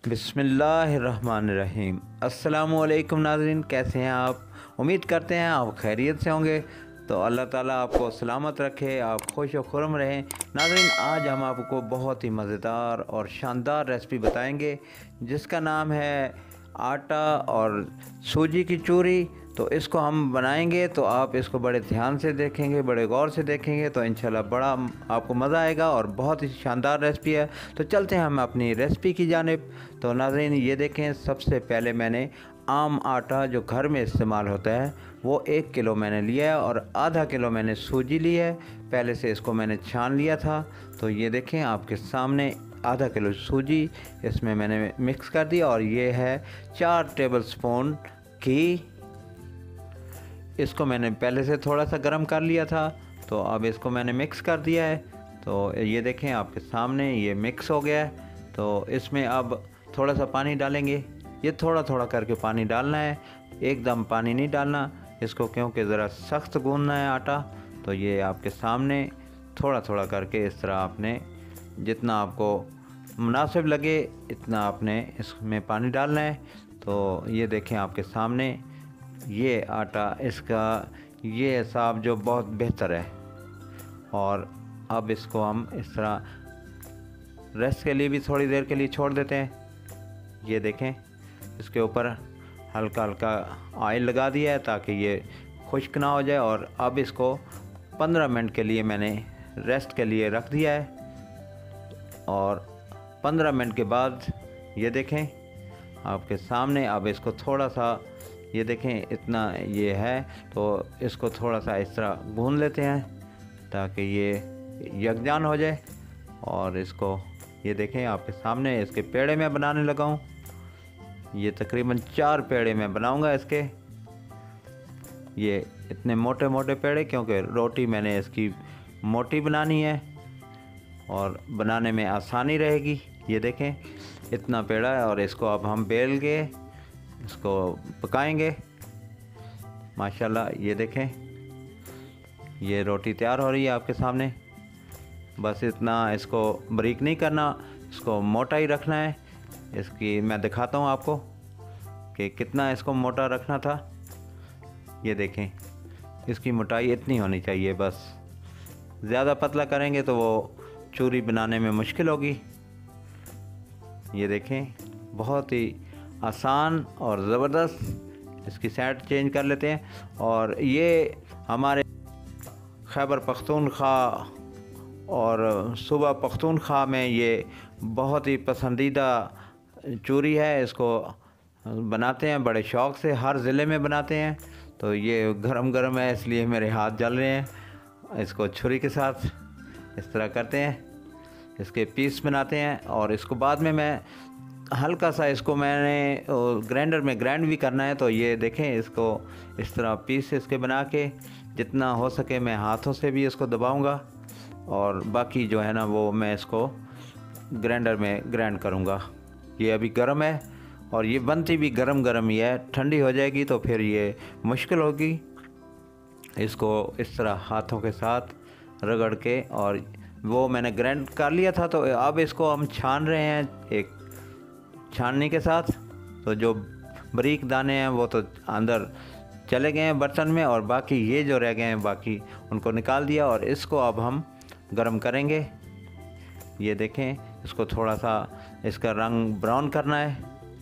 बिस्मिल्लाहिर्रहमानिर्रहीम। अस्सलामुअलैकुम नाज़रीन, कैसे हैं आप? उम्मीद करते हैं आप खैरियत से होंगे। तो अल्लाह ताला आपको सलामत रखे, आप खुश व खुर्म रहें। नाज़रीन, आज हम आपको बहुत ही मज़ेदार और शानदार रेसिपी बताएंगे जिसका नाम है आटा और सूजी की चूरी। तो इसको हम बनाएंगे तो आप इसको बड़े ध्यान से देखेंगे, बड़े गौर से देखेंगे तो इंशाल्लाह बड़ा आपको मज़ा आएगा और बहुत ही शानदार रेसिपी है। तो चलते हैं हम अपनी रेसिपी की जानिब। तो नाज़रीन, ये देखें, सबसे पहले मैंने आम आटा जो घर में इस्तेमाल होता है वो 1 किलो मैंने लिया है और आधा किलो मैंने सूजी ली है। पहले से इसको मैंने छान लिया था। तो ये देखें आपके सामने आधा किलो सूजी इसमें मैंने मिक्स कर दिया और ये है 4 टेबल स्पून घी। इसको मैंने पहले से थोड़ा सा गर्म कर लिया था, तो अब इसको मैंने मिक्स कर दिया है। तो ये देखें आपके सामने ये मिक्स हो गया है। तो इसमें अब थोड़ा सा पानी डालेंगे। ये थोड़ा थोड़ा करके पानी डालना है, एकदम पानी नहीं डालना इसको, क्योंकि ज़रा सख्त गूंदना है आटा। तो ये आपके सामने थोड़ा थोड़ा करके इस तरह आपने जितना आपको मुनासिब लगे इतना आपने इसमें पानी डालना है। तो ये देखें आपके सामने ये आटा, इसका ये हिसाब जो बहुत बेहतर है। और अब इसको हम इस तरह रेस्ट के लिए भी थोड़ी देर के लिए छोड़ देते हैं। ये देखें, इसके ऊपर हल्का हल्का ऑयल लगा दिया है ताकि ये खुश्क ना हो जाए। और अब इसको 15 मिनट के लिए मैंने रेस्ट के लिए रख दिया है। और 15 मिनट के बाद ये देखें आपके सामने, अब इसको थोड़ा सा ये देखें इतना ये है, तो इसको थोड़ा सा इस तरह भून लेते हैं ताकि ये यकजान हो जाए। और इसको ये देखें आपके सामने इसके पेड़े मैं बनाने लगा हूँ। ये तकरीबन 4 पेड़े मैं बनाऊंगा इसके। ये इतने मोटे मोटे पेड़े, क्योंकि रोटी मैंने इसकी मोटी बनानी है और बनाने में आसानी रहेगी। ये देखें इतना पेड़ा है और इसको अब हम बेल के इसको पकाएंगे। माशाल्लाह, ये देखें ये रोटी तैयार हो रही है आपके सामने। बस इतना इसको बारीक नहीं करना, इसको मोटा ही रखना है। इसकी मैं दिखाता हूँ आपको कि कितना इसको मोटा रखना था। ये देखें इसकी मोटाई इतनी होनी चाहिए बस। ज़्यादा पतला करेंगे तो वो चूरी बनाने में मुश्किल होगी। ये देखें बहुत ही आसान और ज़बरदस्त। इसकी साइड चेंज कर लेते हैं। और ये हमारे खैबर पख्तूनख्वा और सूबा पख्तूनख्वा में ये बहुत ही पसंदीदा चूरी है। इसको बनाते हैं बड़े शौक़ से, हर ज़िले में बनाते हैं। तो ये गरम गरम है इसलिए मेरे हाथ जल रहे हैं। इसको छुरी के साथ इस तरह करते हैं, इसके पीस बनाते हैं। और इसको बाद में मैं हल्का सा इसको मैंने ग्राइंडर में ग्राइंड भी करना है। तो ये देखें इसको इस तरह पीस इसके बना के जितना हो सके मैं हाथों से भी इसको दबाऊंगा और बाकी जो है ना वो मैं इसको ग्राइंडर में ग्राइंड करूंगा। ये अभी गर्म है और ये बनती भी गरम गरम ही है। ठंडी हो जाएगी तो फिर ये मुश्किल होगी। इसको इस तरह हाथों के साथ रगड़ के, और वो मैंने ग्राइंड कर लिया था। तो अब इसको हम छान रहे हैं एक छाननी के साथ। तो जो बारीक दाने हैं वो तो अंदर चले गए हैं बर्तन में, और बाकी ये जो रह गए हैं बाकी उनको निकाल दिया। और इसको अब हम गरम करेंगे। ये देखें इसको थोड़ा सा इसका रंग ब्राउन करना है।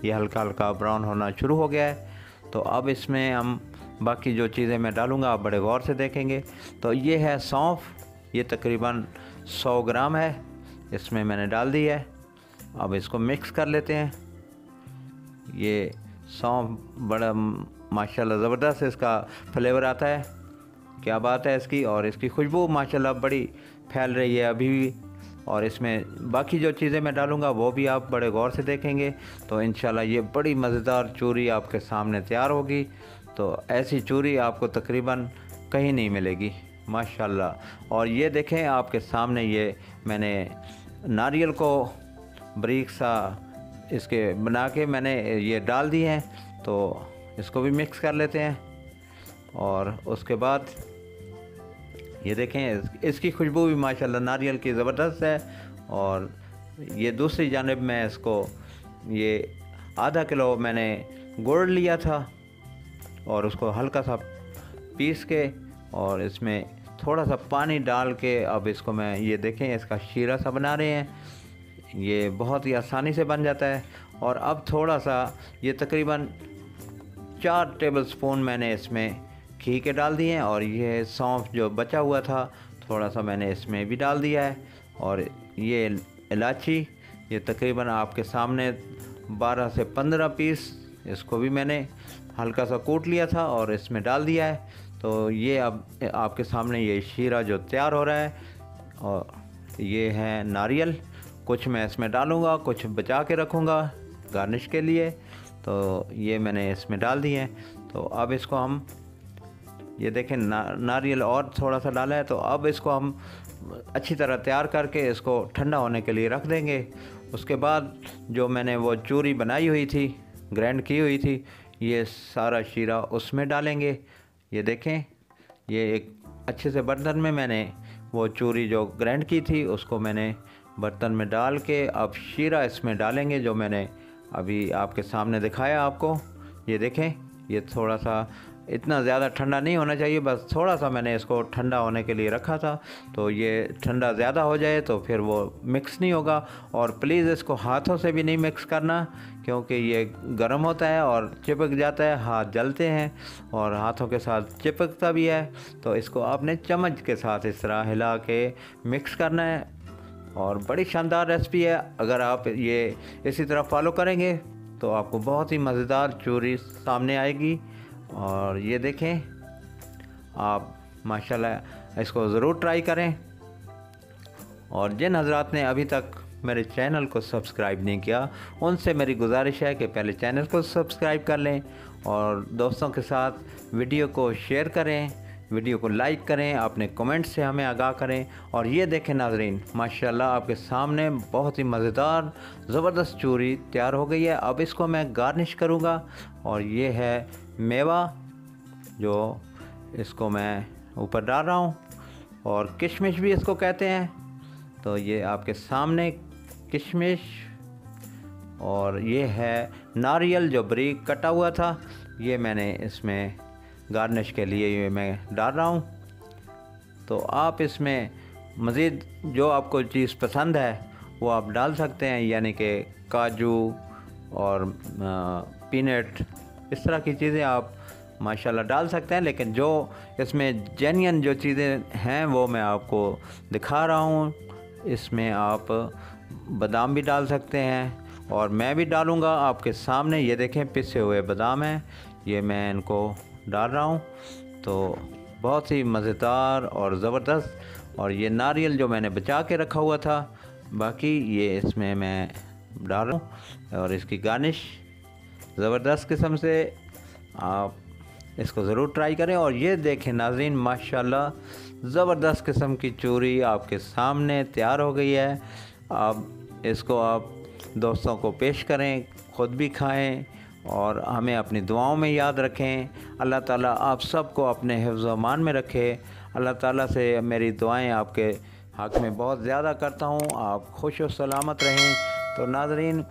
ये हल्का हल्का ब्राउन होना शुरू हो गया है। तो अब इसमें हम बाकी जो चीज़ें मैं डालूँगा आप बड़े गौर से देखेंगे। तो ये है सौंफ, ये तकरीबन 100 ग्राम है, इसमें मैंने डाल दी है। अब इसको मिक्स कर लेते हैं। ये सौंफ बड़ा माशाल्लाह ज़बरदस्त इसका फ्लेवर आता है, क्या बात है इसकी। और इसकी खुशबू माशाल्लाह बड़ी फैल रही है अभी भी। और इसमें बाकी जो चीज़ें मैं डालूँगा वो भी आप बड़े गौर से देखेंगे। तो इंशाल्लाह ये बड़ी मज़ेदार चूरी आपके सामने तैयार होगी। तो ऐसी चूरी आपको तकरीबन कहीं नहीं मिलेगी माशाल्लाह। और ये देखें आपके सामने ये मैंने नारियल को बारीक सा इसके बना के मैंने ये डाल दी हैं। तो इसको भी मिक्स कर लेते हैं। और उसके बाद ये देखें इसकी खुशबू भी माशाल्लाह नारियल की ज़बरदस्त है। और ये दूसरी जानिब मैं इसको ये आधा किलो मैंने गुड़ लिया था और उसको हल्का सा पीस के और इसमें थोड़ा सा पानी डाल के अब इसको मैं, ये देखें, इसका शीरा सा बना रहे हैं। ये बहुत ही आसानी से बन जाता है। और अब थोड़ा सा, ये तकरीबन 4 टेबलस्पून मैंने इसमें घी के डाल दिए हैं और ये सौंफ जो बचा हुआ था थोड़ा सा मैंने इसमें भी डाल दिया है। और ये इलायची, ये तकरीबन आपके सामने 12 से 15 पीस, इसको भी मैंने हल्का सा कूट लिया था और इसमें डाल दिया है। तो ये अब आपके सामने ये शीरा जो तैयार हो रहा है। और ये है नारियल, कुछ मैं इसमें डालूँगा, कुछ बचा के रखूँगा गार्निश के लिए। तो ये मैंने इसमें डाल दिए हैं। तो अब इसको हम, ये देखें, नारियल और थोड़ा सा डाला है। तो अब इसको हम अच्छी तरह तैयार करके इसको ठंडा होने के लिए रख देंगे। उसके बाद जो मैंने वो चूरी बनाई हुई थी, ग्राइंड की हुई थी, ये सारा शीरा उसमें डालेंगे। ये देखें, ये एक अच्छे से बर्तन में मैंने वो चूरी जो ग्राइंड की थी उसको मैंने बर्तन में डाल के अब शीरा इसमें डालेंगे जो मैंने अभी आपके सामने दिखाया आपको। ये देखें, ये थोड़ा सा, इतना ज़्यादा ठंडा नहीं होना चाहिए, बस थोड़ा सा मैंने इसको ठंडा होने के लिए रखा था। तो ये ठंडा ज़्यादा हो जाए तो फिर वो मिक्स नहीं होगा। और प्लीज़ इसको हाथों से भी नहीं मिक्स करना, क्योंकि ये गर्म होता है और चिपक जाता है, हाथ जलते हैं और हाथों के साथ चिपकता भी है। तो इसको आपने चम्मच के साथ इस तरह हिला के मिक्स करना है। और बड़ी शानदार रेसिपी है। अगर आप ये इसी तरह फॉलो करेंगे तो आपको बहुत ही मज़ेदार चूरी सामने आएगी। और ये देखें, आप माशाल्लाह इसको ज़रूर ट्राई करें। और जिन हज़रात ने अभी तक मेरे चैनल को सब्सक्राइब नहीं किया, उनसे मेरी गुजारिश है कि पहले चैनल को सब्सक्राइब कर लें और दोस्तों के साथ वीडियो को शेयर करें, वीडियो को लाइक करें, अपने कमेंट से हमें आगाह करें। और ये देखें नाज़रीन, माशाल्लाह आपके सामने बहुत ही मज़ेदार ज़बरदस्त चूरी तैयार हो गई है। अब इसको मैं गार्निश करूँगा। और ये है मेवा जो इसको मैं ऊपर डाल रहा हूँ, और किशमिश भी इसको कहते हैं। तो ये आपके सामने किशमिश, और ये है नारियल जो बारीक कटा हुआ था, ये मैंने इसमें गार्निश के लिए ये मैं डाल रहा हूँ। तो आप इसमें मज़ीद जो आपको चीज़ पसंद है वो आप डाल सकते हैं, यानी कि काजू और पीनट, इस तरह की चीज़ें आप माशाल्लाह डाल सकते हैं। लेकिन जो इसमें जेन्युइन जो चीज़ें हैं वो मैं आपको दिखा रहा हूँ। इसमें आप बादाम भी डाल सकते हैं और मैं भी डालूँगा आपके सामने। ये देखें, पिसे हुए बादाम हैं, ये मैं इनको डाल रहा हूँ। तो बहुत ही मज़ेदार और ज़बरदस्त। और ये नारियल जो मैंने बचा के रखा हुआ था, बाकी ये इसमें मैं डाल रहा हूँ। और इसकी गार्निश ज़बरदस्त किस्म से आप इसको ज़रूर ट्राई करें। और ये देखें नाज़रीन, माशाल्लाह ज़बरदस्त किस्म की चूरी आपके सामने तैयार हो गई है। अब इसको आप दोस्तों को पेश करें, ख़ुद भी खाएं और हमें अपनी दुआओं में याद रखें। अल्लाह ताला आप सबको अपने हिफ्ज़ व अमान में रखे। अल्लाह ताला से मेरी दुआएं आपके हक़ में बहुत ज़्यादा करता हूँ। आप खुश और सलामत रहें। तो नाज़रीन,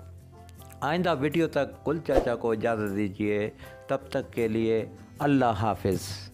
आइंदा वीडियो तक गुल चाचा को इजाज़त दीजिए। तब तक के लिए अल्लाह हाफ़िज़।